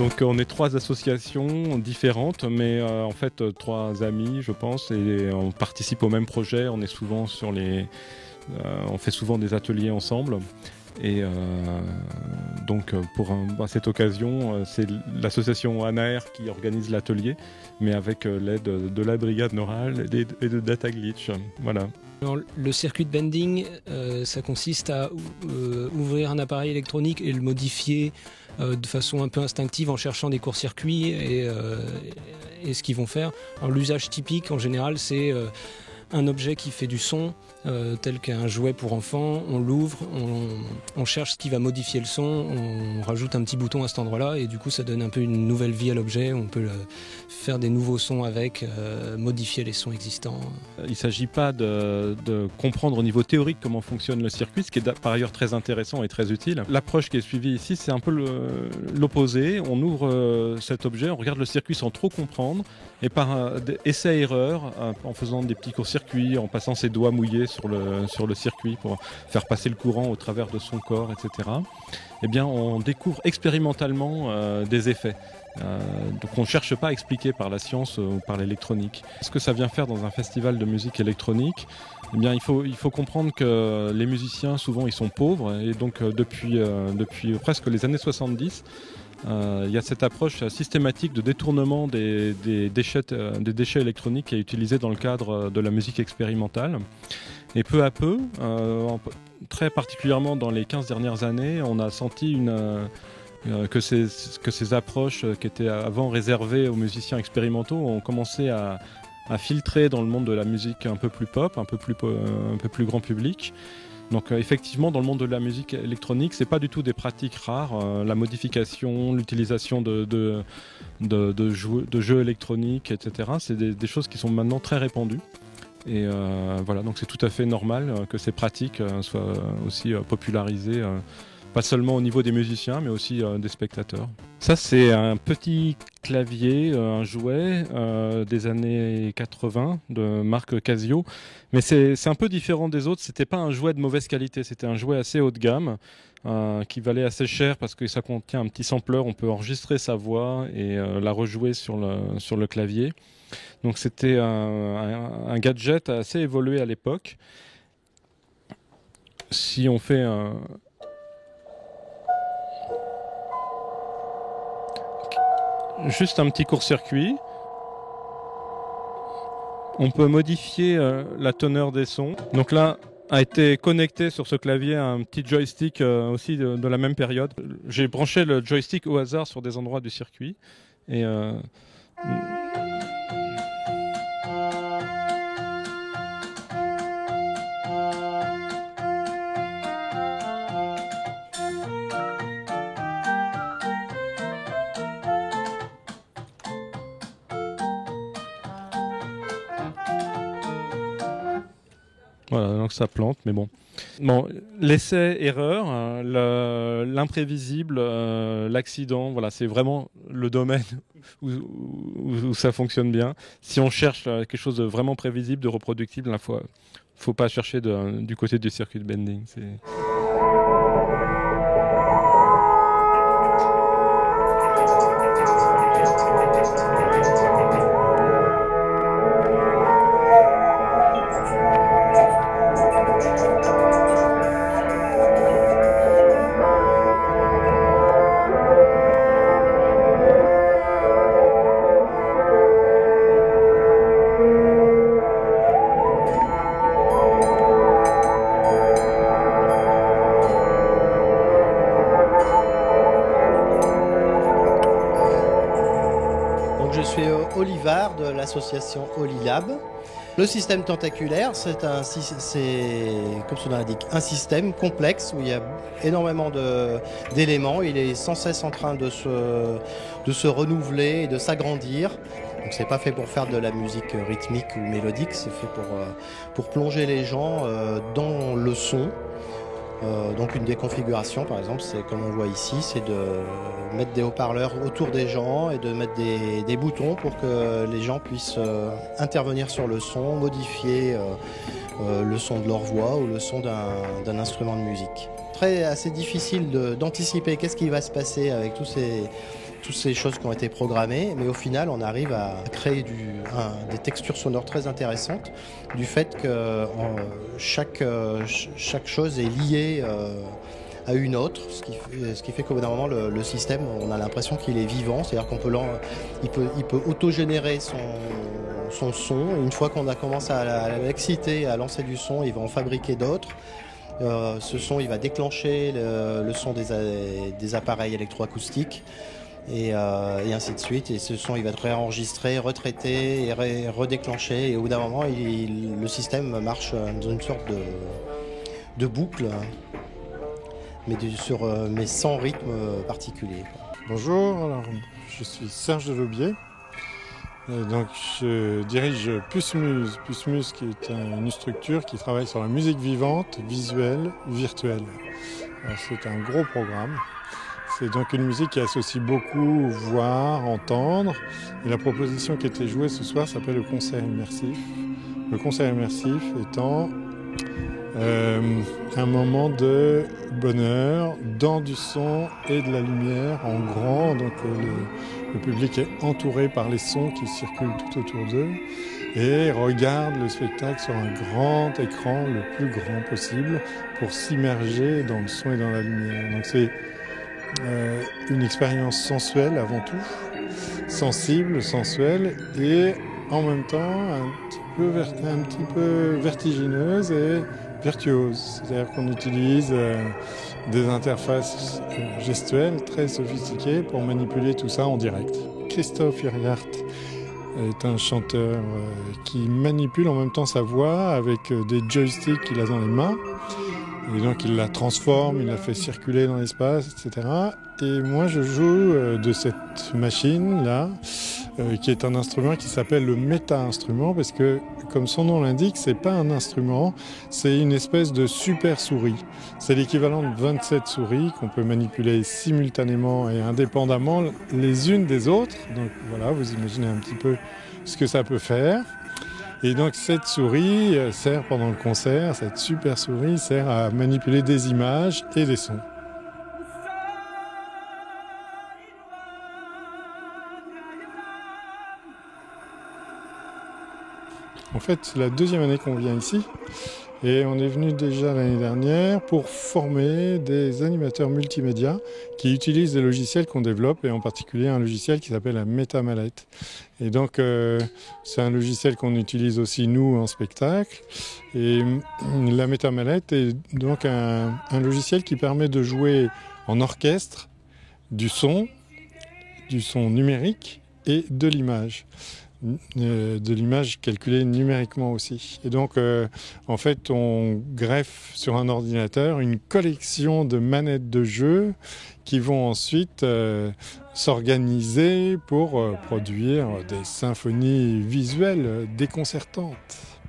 Donc on est 3 associations différentes, mais en fait 3 amis, je pense, et on participe au même projet. On est souvent on fait souvent des ateliers ensemble. Et donc à cette occasion, c'est l'association ANAR qui organise l'atelier, mais avec l'aide de la Brigade Neurale et de Data Glitch. Voilà. Alors, le circuit de bending, ça consiste à ouvrir un appareil électronique et le modifier de façon un peu instinctive en cherchant des courts-circuits et ce qu'ils vont faire. Alors, l'usage typique en général, c'est un objet qui fait du son, tel qu'un jouet pour enfants, on l'ouvre, on cherche ce qui va modifier le son, on rajoute un petit bouton à cet endroit-là et du coup ça donne un peu une nouvelle vie à l'objet, on peut faire des nouveaux sons avec, modifier les sons existants. Il ne s'agit pas de comprendre au niveau théorique comment fonctionne le circuit, ce qui est par ailleurs très intéressant et très utile. L'approche qui est suivie ici, c'est un peu l'opposé. On ouvre cet objet, on regarde le circuit sans trop comprendre et par essai-erreur, en faisant des petits courts-circuits, en passant ses doigts mouillés sur le circuit pour faire passer le courant au travers de son corps, etc. Eh bien, on découvre expérimentalement des effets. Donc on ne cherche pas à expliquer par la science ou par l'électronique. Ce que ça vient faire dans un festival de musique électronique, eh bien, il faut comprendre que les musiciens, souvent, ils sont pauvres. Et donc, depuis presque les années 70, il y a cette approche systématique de détournement des déchets électroniques qui est utilisée dans le cadre de la musique expérimentale. Et peu à peu, très particulièrement dans les 15 dernières années, on a senti que ces approches qui étaient avant réservées aux musiciens expérimentaux ont commencé à filtrer dans le monde de la musique un peu plus pop, un peu plus grand public. Donc effectivement, dans le monde de la musique électronique, c'est pas du tout des pratiques rares. La modification, l'utilisation de jeux électroniques, etc. C'est des choses qui sont maintenant très répandues. Et voilà, donc c'est tout à fait normal que ces pratiques soient aussi popularisées, pas seulement au niveau des musiciens, mais aussi des spectateurs. Ça, c'est un petit clavier, un jouet des années 80 de marque Casio. Mais c'est un peu différent des autres. C'était pas un jouet de mauvaise qualité, c'était un jouet assez haut de gamme qui valait assez cher parce que ça contient un petit sampler. On peut enregistrer sa voix et la rejouer sur le clavier. Donc c'était un gadget assez évolué à l'époque. Si on fait juste un petit court-circuit, on peut modifier la teneur des sons. Donc là, a été connecté sur ce clavier à un petit joystick aussi de la même période. J'ai branché le joystick au hasard sur des endroits du circuit. Et voilà, donc ça plante, mais bon. Bon, l'essai-erreur, l'imprévisible, l'accident, voilà, c'est vraiment le domaine où ça fonctionne bien. Si on cherche quelque chose de vraiment prévisible, de reproductible, il ne faut pas chercher du côté du circuit de bending. Je suis Olivard de l'association Olilab. Le système tentaculaire, c'est comme son nom l'indique, un système complexe où il y a énormément d'éléments. Il est sans cesse en train de se renouveler et de s'agrandir. Donc c'est pas fait pour faire de la musique rythmique ou mélodique, c'est fait pour plonger les gens dans le son. Donc une des configurations, par exemple, c'est comme on voit ici, c'est de mettre des haut-parleurs autour des gens et de mettre des boutons pour que les gens puissent intervenir sur le son, modifier le son de leur voix ou le son d'un instrument de musique. Assez difficile d'anticiper qu'est-ce qui va se passer avec tous toutes ces choses qui ont été programmées, mais au final, on arrive à créer des textures sonores très intéressantes du fait que chaque chose est liée à une autre, ce qui fait qu'au bout d'un moment, le système, on a l'impression qu'il est vivant, c'est-à-dire il peut autogénérer son son. Une fois qu'on a commencé à l'exciter, à lancer du son, il va en fabriquer d'autres. Ce son, il va déclencher le son des appareils électroacoustiques et ainsi de suite. Et ce son, il va être réenregistré, retraité et redéclenché. Et au bout d'un moment, le système marche dans une sorte de boucle, mais sans rythme particulier. Bonjour, alors, je suis Serge Delobier. Donc, je dirige Pusmuse. Pusmuse qui est une structure qui travaille sur la musique vivante, visuelle, virtuelle. Alors, c'est un gros programme. C'est donc une musique qui associe beaucoup voir, entendre. Et la proposition qui était jouée ce soir s'appelle le concert immersif. Le concert immersif étant un moment de bonheur dans du son et de la lumière en grand. Donc le public est entouré par les sons qui circulent tout autour d'eux et regarde le spectacle sur un grand écran le plus grand possible pour s'immerger dans le son et dans la lumière. Donc c'est une expérience sensuelle avant tout, sensible, sensuelle et en même temps un petit peu vertigineuse et virtuose. C'est-à-dire qu'on utilise des interfaces gestuelles très sophistiquées pour manipuler tout ça en direct. Christophe Hiriart est un chanteur qui manipule en même temps sa voix avec des joysticks qu'il a dans les mains. Et donc il la transforme, il la fait circuler dans l'espace, etc. Et moi je joue de cette machine-là, qui est un instrument qui s'appelle le méta-instrument, parce que, comme son nom l'indique, c'est pas un instrument, c'est une espèce de super souris. C'est l'équivalent de 27 souris qu'on peut manipuler simultanément et indépendamment les unes des autres. Donc voilà, vous imaginez un petit peu ce que ça peut faire. Et donc cette souris sert pendant le concert, cette super souris sert à manipuler des images et des sons. En fait, c'est la deuxième année qu'on vient ici et on est venu déjà l'année dernière pour former des animateurs multimédia qui utilisent des logiciels qu'on développe et en particulier un logiciel qui s'appelle la MetaMallette. Et donc, c'est un logiciel qu'on utilise aussi nous en spectacle. Et la MetaMallette est donc un logiciel qui permet de jouer en orchestre du son numérique et de l'image. De l'image calculée numériquement aussi. Et donc, en fait, on greffe sur un ordinateur une collection de manettes de jeu qui vont ensuite s'organiser pour produire des symphonies visuelles déconcertantes.